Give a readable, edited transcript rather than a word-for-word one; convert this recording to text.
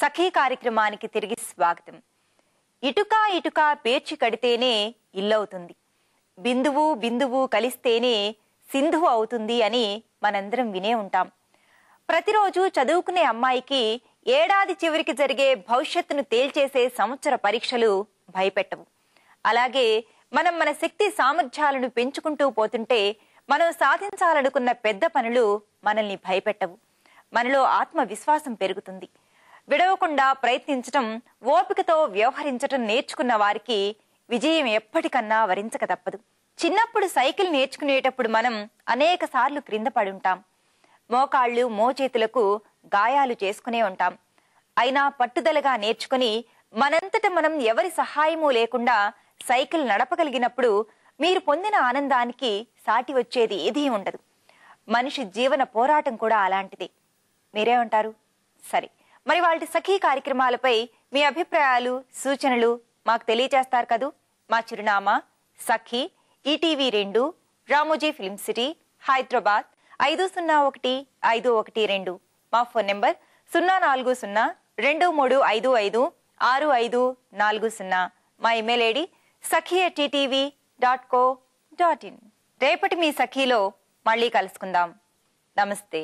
సఖీ కార్యక్రమానికి తిరిగి స్వాగతం. ఇటుక ఇటుక పేర్చి కడితేనే ఇల్లవుతుంది, బిందువు బిందువు కలిస్తేనే సింధువు అవుతుంది అని మనందరం వినే ఉంటాం. ప్రతిరోజు చదువుకునే అమ్మాయికి ఏడాది చివరికి జరిగే భవిష్యత్తును తేల్చేసే సంవత్సర పరీక్షలు భయపెట్టవు. అలాగే మనం మన శక్తి సామర్థ్యాలను పెంచుకుంటూ పోతుంటే మనం సాధించాలనుకున్న పెద్ద పనులు మనల్ని భయపెట్టవు. మనలో ఆత్మవిశ్వాసం పెరుగుతుంది. విడవకుండా ప్రయత్నించటం, ఓపికతో వ్యవహరించటం నేర్చుకున్న వారికి విజయం ఎప్పటికన్నా వరించక తప్పదు. చిన్నప్పుడు సైకిల్ నేర్చుకునేటప్పుడు మనం అనేక సార్లు క్రింద పడుంటాం. మోకాళ్ళు మోచేతులకు గాయాలు చేసుకునే ఉంటాం. అయినా పట్టుదలగా నేర్చుకుని మనంతట మనం ఎవరి సహాయమూ లేకుండా సైకిల్ నడపగలిగినప్పుడు మీరు పొందిన ఆనందానికి సాటి వచ్చేది ఏదీ ఉండదు. మనిషి జీవన పోరాటం కూడా అలాంటిదే. మీరేమంటారు? సరే, మరి వాళ్ళ సఖీ కార్యక్రమాలపై మీ అభిప్రాయాలు, సూచనలు మాకు తెలియజేస్తారు కదూ. మా చిరునామా Sakhi, ETV 2, Ramoji film city, Hyderabad 501512. మా ఫోన్ నెంబర్ 04023556540. మా ఇమెయిల్ ఐడి sakhi@ttv.co.in. రేపటి మీ సఖీలో మళ్ళీ కలుసుకుందాం. నమస్తే.